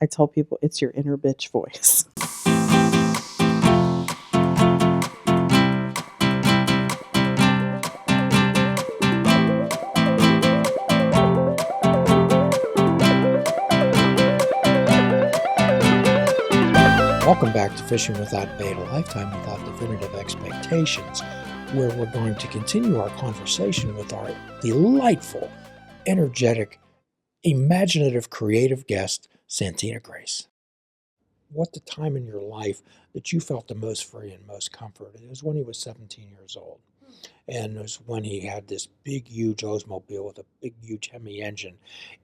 I tell people it's your inner bitch voice. Welcome back to Fishing Without Bait, a lifetime without definitive expectations, where we're going to continue our conversation with our delightful, energetic, imaginative, creative guest, Santina Grace. What the time in your life that you felt the most free and most comfort? It was when he was 17 years old. And it was when he had this big, huge Oldsmobile with a big, huge Hemi engine.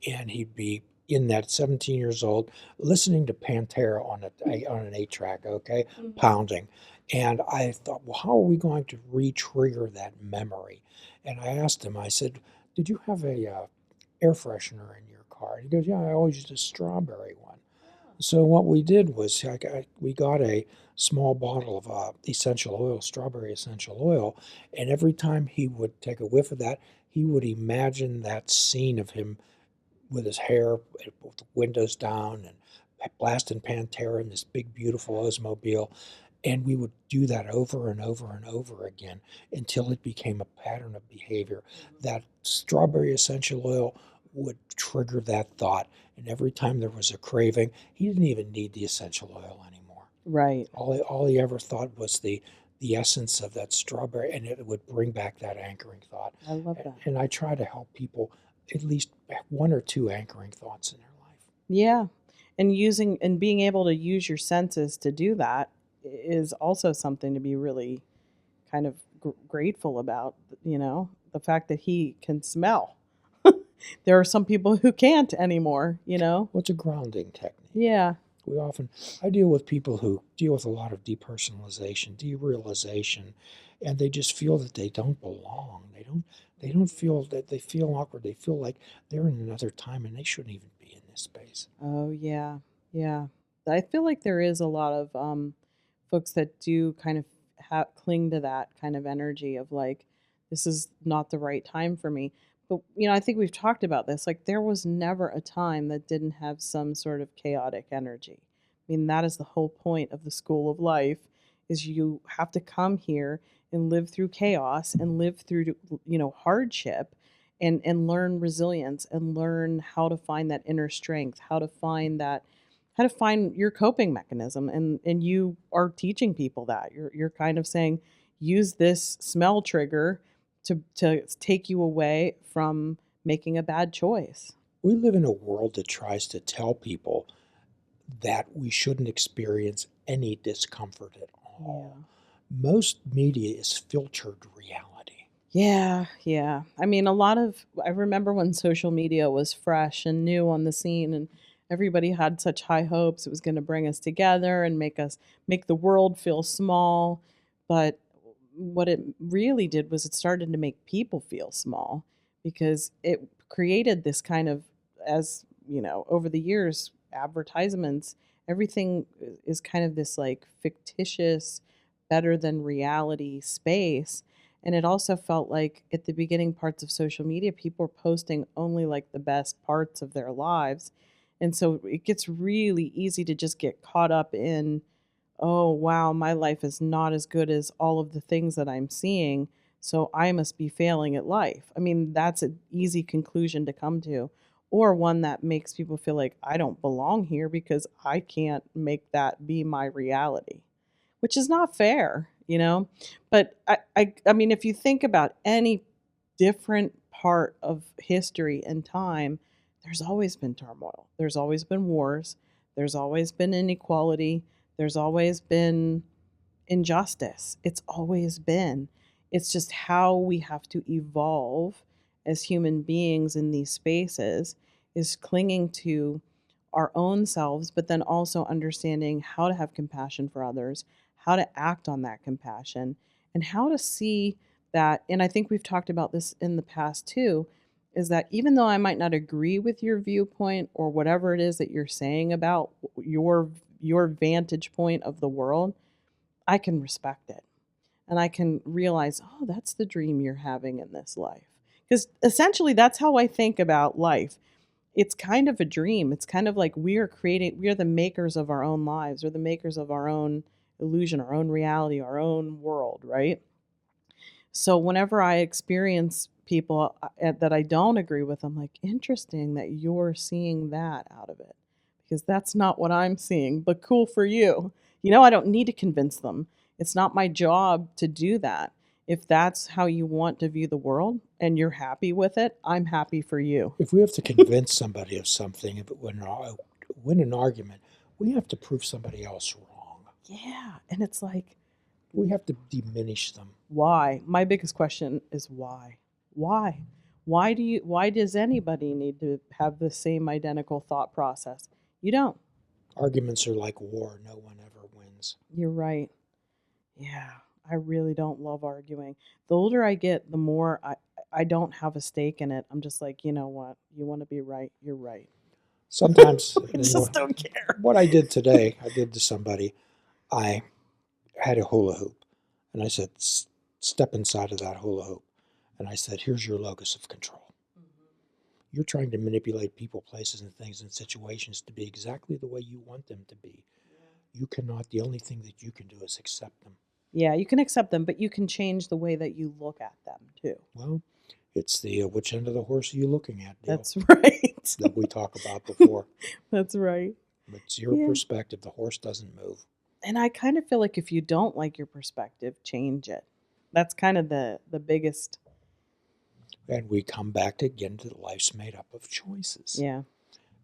And he'd be in that 17 years old listening to Pantera on an 8-track, okay, pounding. And I thought, well, how are we going to re-trigger that memory? And I asked him, I said, did you have a air freshener in your car? And he goes, yeah, I always used a strawberry one. So what we did was we got a small bottle of essential oil, strawberry essential oil, and every time he would take a whiff of that, he would imagine that scene of him with his hair, with the windows down, and blasting Pantera in this big, beautiful Oldsmobile. And we would do that over and over and over again until it became a pattern of behavior. That strawberry essential oil would trigger that thought. And every time there was a craving, he didn't even need the essential oil anymore. Right. All he ever thought was the essence of that strawberry, and it would bring back that anchoring thought. I love that. And I try to help people at least one or two anchoring thoughts in their life. Yeah. And being able to use your senses to do that is also something to be really kind of grateful about, the fact that he can smell. There are some people who can't anymore, Well, it's a grounding technique. Yeah. I deal with people who deal with a lot of depersonalization, derealization, and they just feel that they don't belong. They don't feel that they feel awkward. They feel like they're in another time and they shouldn't even be in this space. Oh, yeah. Yeah. I feel like there is a lot of folks that do kind of cling to that kind of energy of like, this is not the right time for me. But, I think we've talked about this. Like, there was never a time that didn't have some sort of chaotic energy. I mean, that is the whole point of the school of life, is you have to come here and live through chaos and live through, hardship and learn resilience and learn how to find that inner strength, how to find your coping mechanism. And you are teaching people that. You're kind of saying, use this smell trigger to take you away from making a bad choice. We live in a world that tries to tell people that we shouldn't experience any discomfort at all. Yeah. Most media is filtered reality. Yeah. I mean, I remember when social media was fresh and new on the scene, and everybody had such high hopes it was going to bring us together and make the world feel small. But what it really did was it started to make people feel small, because it created this kind of, as over the years, advertisements, everything is kind of this like fictitious, better than reality space. And it also felt like at the beginning parts of social media, people were posting only like the best parts of their lives. And so it gets really easy to just get caught up in, oh, wow, my life is not as good as all of the things that I'm seeing, so I must be failing at life. I mean, that's an easy conclusion to come to, or one that makes people feel like I don't belong here because I can't make that be my reality, which is not fair, But I mean, if you think about any different part of history and time, there's always been turmoil. There's always been wars. There's always been inequality. There's always been injustice. It's always been. It's just how we have to evolve as human beings in these spaces is clinging to our own selves, but then also understanding how to have compassion for others, how to act on that compassion, and how to see that. And I think we've talked about this in the past too, is that even though I might not agree with your viewpoint or whatever it is that you're saying about your vantage point of the world, I can respect it. And I can realize, oh, that's the dream you're having in this life. Because essentially that's how I think about life. it's kind of a dream. It's kind of like we are the makers of our own lives. We're the makers of our own illusion, our own reality, our own world, right? So whenever I experience people that I don't agree with, I'm like, interesting that you're seeing that out of it because that's not what I'm seeing, but cool for you. I don't need to convince them. It's not my job to do that. If that's how you want to view the world and you're happy with it, I'm happy for you. If we have to convince somebody of something, if it win an argument, we have to prove somebody else wrong. Yeah. And it's like, We have to diminish them. why? My biggest question is why? Why? Why does anybody need to have the same identical thought process? You don't. Arguments are like war. No one ever wins. You're right. Yeah. I really don't love arguing. The older I get, the more I don't have a stake in it. I'm just like, you know what? You want to be right, you're right. Sometimes, I just don't care. what I did today, I did to somebody. I had a hula hoop, and I said, step inside of that hula hoop. And I said, here's your locus of control. You're trying to manipulate people, places, and things and situations to be exactly the way you want them to be. You cannot. The only thing that you can do is accept them. Yeah, you can accept them, but you can change the way that you look at them too. Well, it's the which end of the horse are you looking at deal That's right. that we talked about before. That's right. It's your Yeah. perspective. The horse doesn't move. And I kind of feel like if you don't like your perspective, change it. That's kind of the biggest. And we come back again to life's made up of choices. Yeah.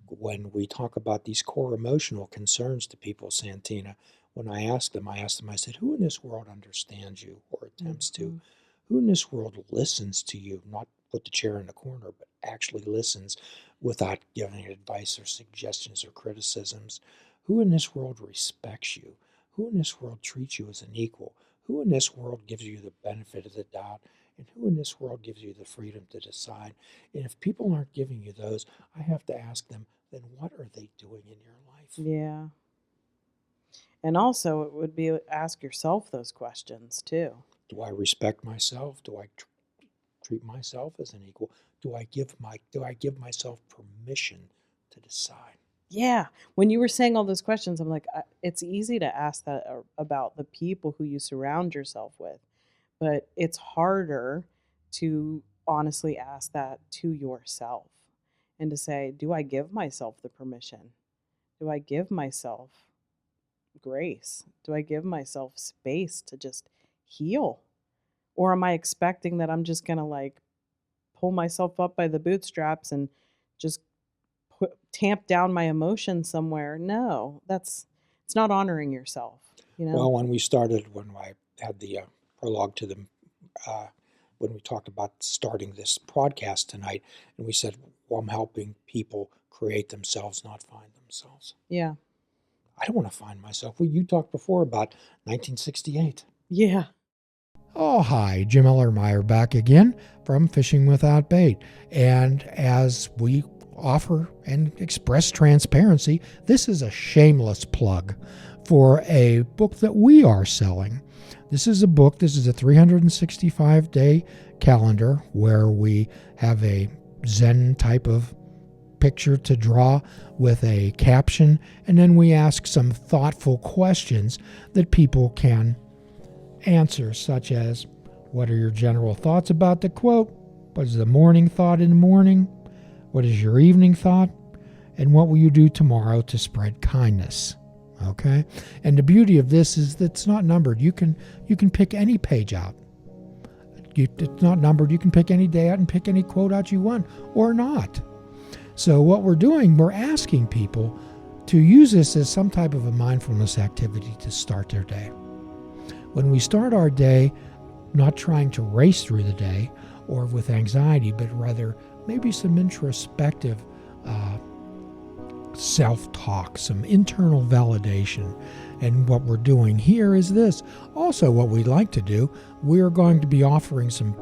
When we talk about these core emotional concerns to people, Santina, when I asked them, I said, who in this world understands you or attempts to? Who in this world listens to you, not put the chair in the corner, but actually listens without giving advice or suggestions or criticisms? Who in this world respects you? Who in this world treats you as an equal? Who in this world gives you the benefit of the doubt? And who in this world gives you the freedom to decide? And if people aren't giving you those, I have to ask them, then what are they doing in your life? Yeah. And also, it would be ask yourself those questions too. Do I respect myself? Do I treat myself as an equal? Do I give myself permission to decide? Yeah. When you were saying all those questions, I'm like, it's easy to ask that about the people who you surround yourself with, but it's harder to honestly ask that to yourself and to say, do I give myself the permission? Do I give myself grace? Do I give myself space to just heal? Or am I expecting that I'm just going to like pull myself up by the bootstraps and just tamp down my emotions somewhere? No, it's not honoring yourself, Well, when I had the prologue to them, when we talked about starting this podcast tonight, and we said, well, I'm helping people create themselves, not find themselves. Yeah. I don't want to find myself. Well, you talked before about 1968. Yeah. Oh, hi, Jim Ellermeyer back again from Fishing Without Bait. And as we offer and express transparency, this is a shameless plug for a book that we are selling. This is a 365-day calendar where we have a Zen type of picture to draw with a caption, and then we ask some thoughtful questions that people can answer, such as, what are your general thoughts about the quote? What is the morning thought in the morning? What is your evening thought? And what will you do tomorrow to spread kindness? Okay? And the beauty of this is that it's not numbered. You can pick any page out. It's not numbered. You can pick any day out and pick any quote out you want, or not. So what we're doing, we're asking people to use this as some type of a mindfulness activity to start their day. When we start our day, not trying to race through the day or with anxiety, but rather maybe some introspective self-talk, some internal validation. And what we're doing here is this. Also, what we'd like to do, we're going to be offering some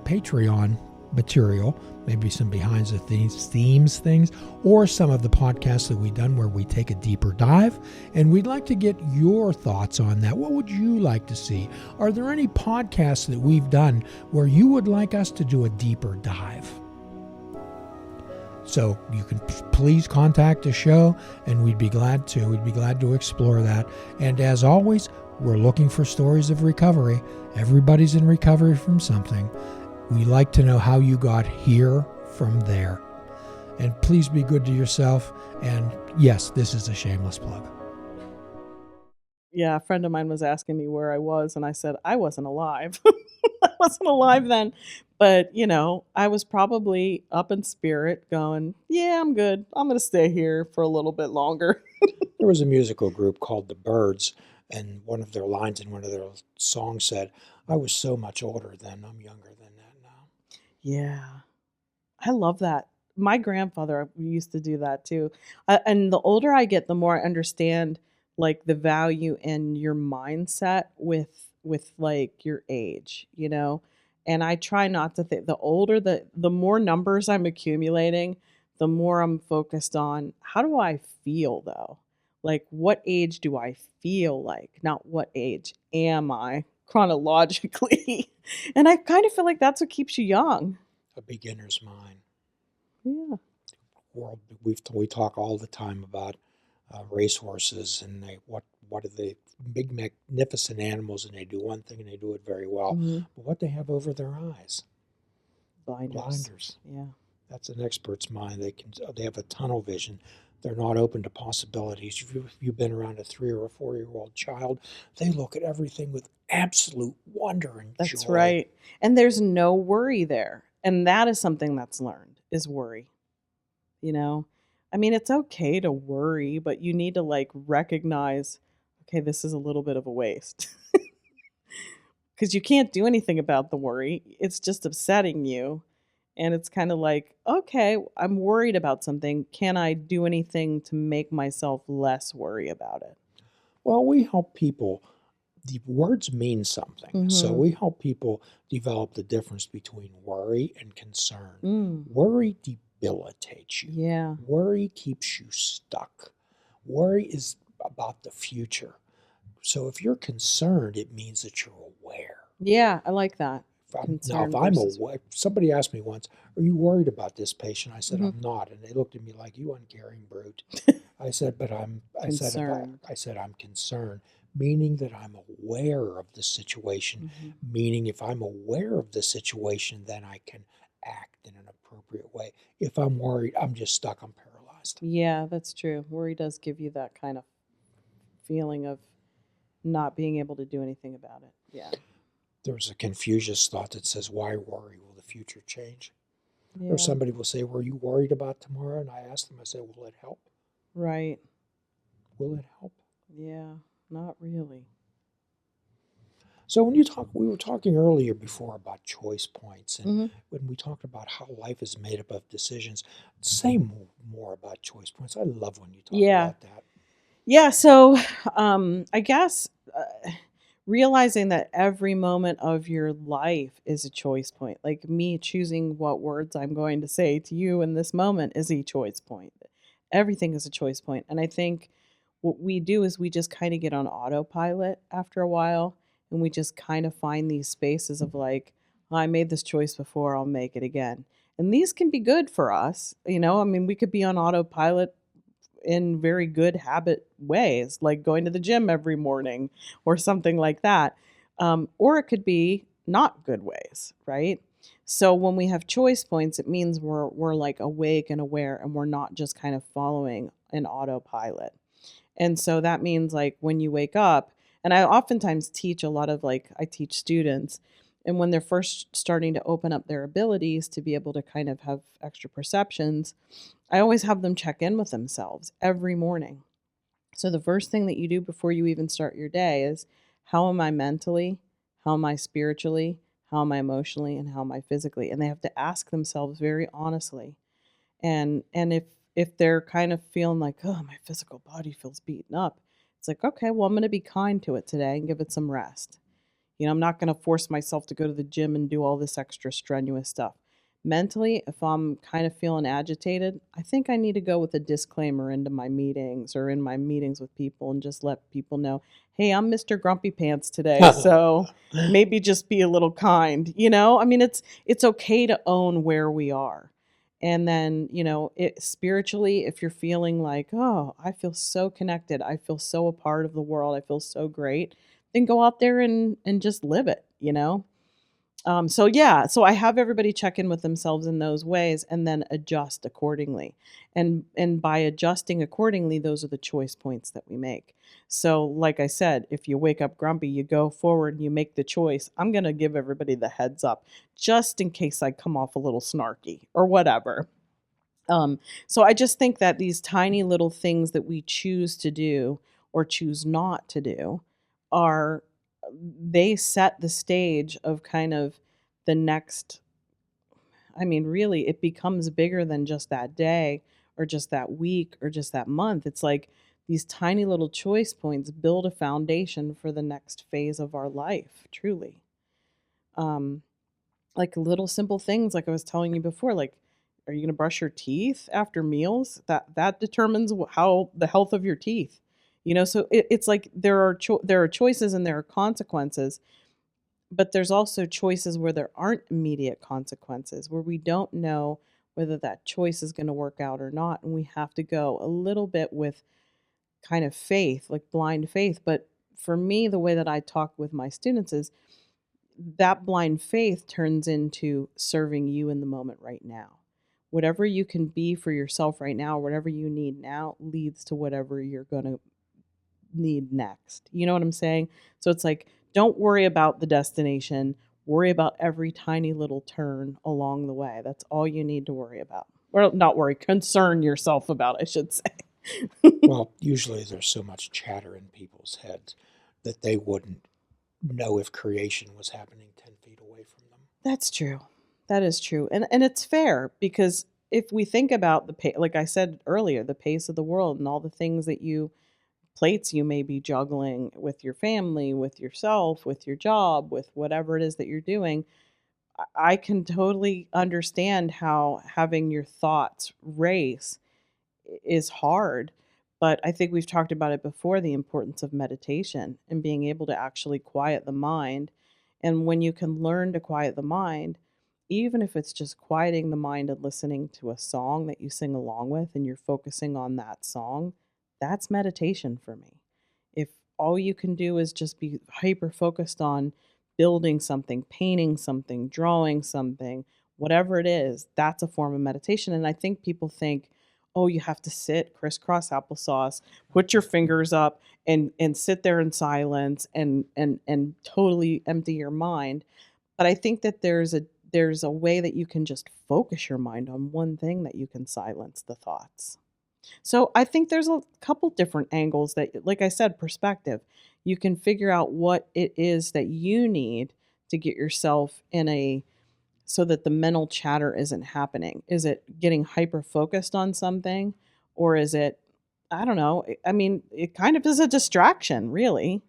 Patreon material, maybe some behind the themes things, or some of the podcasts that we've done where we take a deeper dive, and we'd like to get your thoughts on that. What would you like to see? Are there any podcasts that we've done where you would like us to do a deeper dive? So you can please contact the show, and we'd be glad to explore that. And as always, we're looking for stories of recovery. Everybody's in recovery from something. We like to know how you got here from there. And please be good to yourself. And yes, this is a shameless plug. Yeah, a friend of mine was asking me where I was, and I said I wasn't alive. I wasn't alive then, but I was probably up in spirit going, yeah, I'm good. I'm going to stay here for a little bit longer. There was a musical group called the Byrds, and one of their lines in one of their songs said, I was so much older then, I'm younger than that now. Yeah. I love that. My grandfather used to do that too. And the older I get, the more I understand like the value in your mindset with like your age. And I try not to think, the older the more numbers I'm accumulating, the more I'm focused on how do I feel though? Like what age do I feel like? Not what age am I chronologically? And I kind of feel like that's what keeps you young. A beginner's mind. Yeah. World, we talk all the time about racehorses, and what are they, big magnificent animals, and they do one thing and they do it very well. Mhm. But what they have over their eyes, Blinders. Yeah. That's an expert's mind. They have a tunnel vision. They're not open to possibilities. If you've been around a 3 or a 4-year-old child, they look at everything with absolute wonder and That's joy. right. And there's no worry there. And that is something that's learned is worry. I mean, it's okay to worry, but you need to like recognize, okay, this is a little bit of a waste. Because you can't do anything about the worry. It's just upsetting you. And it's kind of like, okay, I'm worried about something. Can I do anything to make myself less worry about it? Well, we help people. The words mean something. So Mm-hmm. we help people develop the difference between worry and concern. Mm. Worry debilitates you. Yeah. Worry keeps you stuck. Worry is about the future. So if you're concerned, it means that you're aware. Yeah, I like that. Now, if Concern I'm versus. aware, somebody asked me once, "Are you worried about this patient?" I said, Mhm. "I'm not," and they looked at me like, "You uncaring brute." I said, "But I'm." Concerned. I said, "I'm concerned," meaning that I'm aware of the situation. Mhm. Meaning, if I'm aware of the situation, then I can act in an appropriate way. If I'm worried, I'm just stuck. I'm paralyzed. Yeah, that's true. Worry does give you that kind of feeling of not being able to do anything about it. Yeah. There's a Confucius thought that says, "Why worry? Will the future change?" Or Yeah. somebody will say, "Were you worried about tomorrow?" And I ask them, I say, "Will it help? Right. Will it help?" Yeah. Not really. So we were talking earlier before about choice points, and Hmm. when we talked about how life is made up of decisions, say more about choice points. I love when you talk Yeah. about that. Yeah. So, I guess realizing that every moment of your life is a choice point, like me choosing what words I'm going to say to you in this moment is a choice point. Everything is a choice point. And I think what we do is we just kind of get on autopilot after a while and we just kind of find these spaces of like, I made this choice before, I'll make it again. And these can be good for us. I mean, we could be on autopilot in very good habit ways, like going to the gym every morning or something like that. Or it could be not good ways, right? So when we have choice points, it means we're like awake and aware and we're not just kind of following an autopilot. And so that means like when you wake up, and I oftentimes teach a lot of like I teach students and when they're first starting to open up their abilities to be able to kind of have extra perceptions, I always have them check in with themselves every morning. So the first thing that you do before you even start your day is how am I mentally? How am I spiritually? How am I emotionally? And how am I physically? And they have to ask themselves very honestly. And if they're kind of feeling like, oh, my physical body feels beaten up, it's like, okay, well, I'm going to be kind to it today and give it some rest. I'm not going to force myself to go to the gym and do all this extra strenuous stuff. Mentally, if I'm kind of feeling agitated, I think I need to go with a disclaimer into my meetings or in my meetings with people and just let people know, hey, I'm Mr. Grumpy Pants today. So maybe just be a little kind. I mean, it's okay to own where we are. And then, spiritually, if you're feeling like, oh, I feel so connected, I feel so a part of the world, I feel so great, then go out there and just live it. So yeah, so I have everybody check in with themselves in those ways and then adjust accordingly. And by adjusting accordingly, those are the choice points that we make. So like I said, if you wake up grumpy, you go forward and you make the choice. I'm going to give everybody the heads up just in case I come off a little snarky or whatever. So I just think that these tiny little things that we choose to do or choose not to do are they set the stage of kind of the next. I mean, really, it becomes bigger than just that day or just that week or just that month. It's like these tiny little choice points build a foundation for the next phase of our life, truly. Um, like little simple things like I was telling you before, like, are you gonna brush your teeth after meals? That determines how the health of your teeth. So it's like there are choices and there are consequences, but there's also choices where there aren't immediate consequences, where we don't know whether that choice is gonna work out or not, and we have to go a little bit with kind of faith, like blind faith. But for me, the way that I talk with my students is that blind faith turns into serving you in the moment right now. Whatever you can be for yourself right now, whatever you need now, leads to whatever you're going to need next. You know what I'm saying? So it's like, don't worry about the destination, worry about every tiny little turn along the way. That's all you need to worry about. Or not worry, concern yourself about, I should say. Well, usually there's so much chatter in people's heads that they wouldn't know if creation was happening 10 feet away from them. That's true. That is true. And it's fair because if we think about like I said earlier, the pace of the world and all the things that plates you may be juggling with your family, with yourself, with your job, with whatever it is that you're doing, I can totally understand how having your thoughts race is hard. But I think we've talked about it before, the importance of meditation and being able to actually quiet the mind. And when you can learn to quiet the mind, even if it's just quieting the mind and listening to a song that you sing along with and you're focusing on that song, that's meditation for me. If all you can do is just be hyper focused on building something, painting something, drawing something, whatever it is, that's a form of meditation. And I think people think, oh, you have to sit crisscross applesauce, put your fingers up and sit there in silence and totally empty your mind. But I think that there's a way that you can just focus your mind on one thing that you can silence the thoughts. So I think there's a couple different angles that, like I said, perspective. You can figure out what it is that you need to get yourself in a so that the mental chatter isn't happening. Is it getting hyper focused on something, or is it, I don't know. I mean, it kind of is a distraction, really.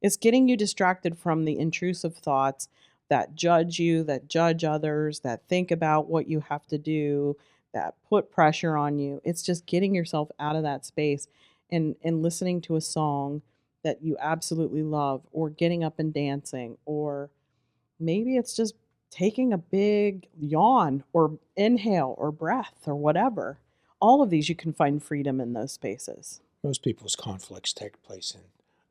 It's getting you distracted from the intrusive thoughts that judge you, that judge others, that think about what you have to do, that put pressure on you. It's just getting yourself out of that space and listening to a song that you absolutely love, or getting up and dancing, or maybe it's just taking a big yawn or inhale or breath or whatever. All of these, you can find freedom in those spaces. Most people's conflicts take place in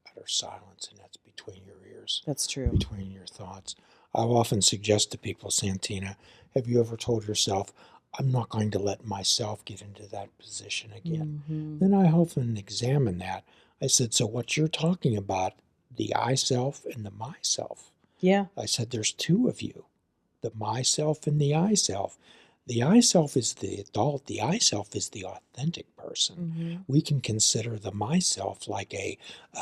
utter silence, and that's between your ears, That's true. between your thoughts. I'll often suggest to people, Santina, have you ever told yourself, I'm not going to let myself get into that position again? Hmm. Then I often examine that. I said, so what you're talking about, the I self and the myself. Yeah. I said, there's two of you, the myself and the I self. The I self is the adult, the I self is the authentic person. Hmm. We can consider the myself like a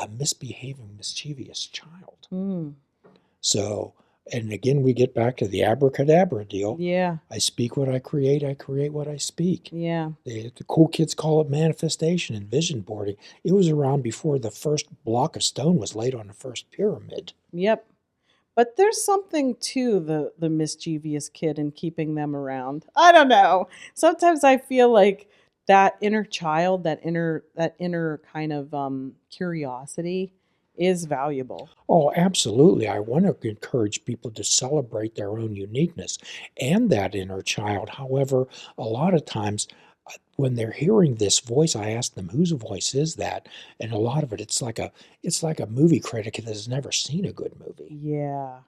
misbehaving, mischievous child. Mm. So, and again, we get back to the abracadabra deal. Yeah. I speak what I create what I speak. Yeah. The cool kids call it manifestation and vision boarding. It was around before the first block of stone was laid on the first pyramid. Yep. But there's something to the mischievous kid and keeping them around. I don't know. Sometimes I feel like that inner child, that inner kind of curiosity is valuable. Oh, absolutely. I want to encourage people to celebrate their own uniqueness and that inner child. However, a lot of times when they're hearing this voice, I ask them, whose voice is that? And a lot of it, it's like a movie critic that has never seen a good movie. Yeah.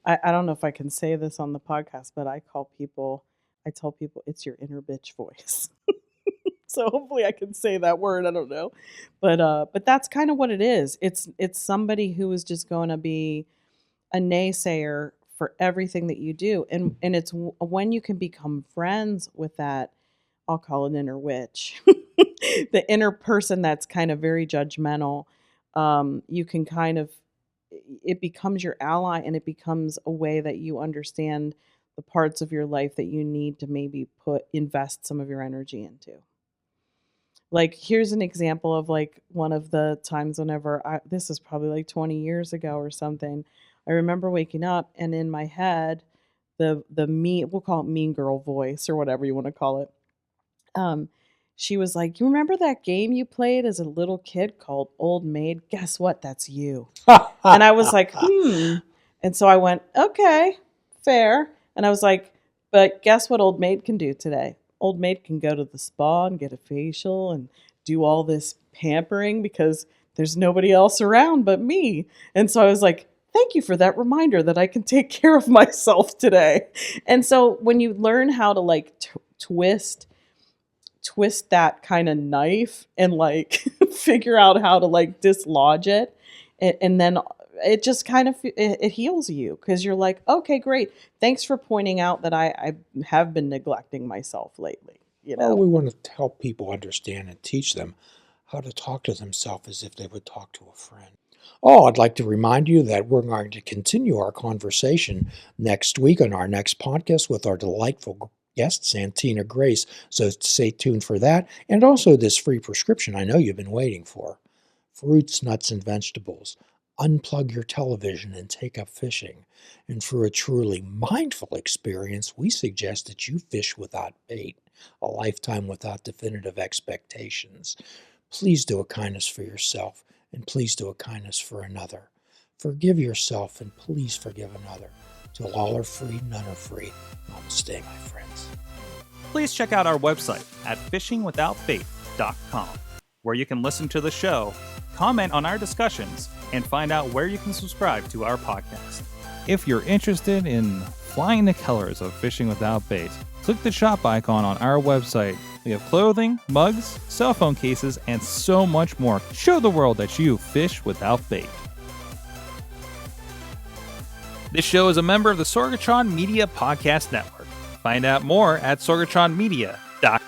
I don't know if I can say this on the podcast, but I tell people it's your inner bitch voice. So hopefully I can say that word. I don't know. But that's kind of what it is. It's somebody who is just going to be a naysayer for everything that you do. And it's when you can become friends with that, I'll call it inner witch, the inner person that's kind of very judgmental. You can kind of, it becomes your ally, and it becomes a way that you understand the parts of your life that you need to maybe invest some of your energy into. Like, here's an example of like one of the times whenever this is probably like 20 years ago or something. I remember waking up and in my head, the mean, we'll call it mean girl voice or whatever you want to call it. Um, she was like, "You remember that game you played as a little kid called Old Maid? Guess what? That's you." And I was like, "Hmm." And so I went, "Okay, fair." And I was like, "But guess what Old Maid can do today? Old Maid can go to the spa and get a facial and do all this pampering because there's nobody else around but me." And so I was like, "Thank you for that reminder that I can take care of myself today." And so when you learn how to like twist that kind of knife and like figure out how to like dislodge it, and then it just kind of it heals you because you're like, okay, great, thanks for pointing out that I have been neglecting myself lately, you Oh, know. we want to help people understand and teach them how to talk to themselves as if they would talk to a friend. Oh, I'd like to remind you that we're going to continue our conversation next week on our next podcast with our delightful guest, Santina Grace. So stay tuned for that. And also this free prescription I know you've been waiting for. Fruits, nuts, and vegetables. Unplug your television and take up fishing. And for a truly mindful experience, we suggest that you fish without bait, a lifetime without definitive expectations. Please do a kindness for yourself, and please do a kindness for another. Forgive yourself, and please forgive another. Till all are free, none are free. Namaste, my friends. Please check out our website at fishingwithoutbait.com, where you can listen to the show, comment on our discussions, and find out where you can subscribe to our podcast. If you're interested in flying the colors of Fishing Without Bait, click the shop icon on our website. We have clothing, mugs, cell phone cases, and so much more. Show the world that you fish without bait. This show is a member of the Sorgatron Media Podcast Network. Find out more at sorgatronmedia.com.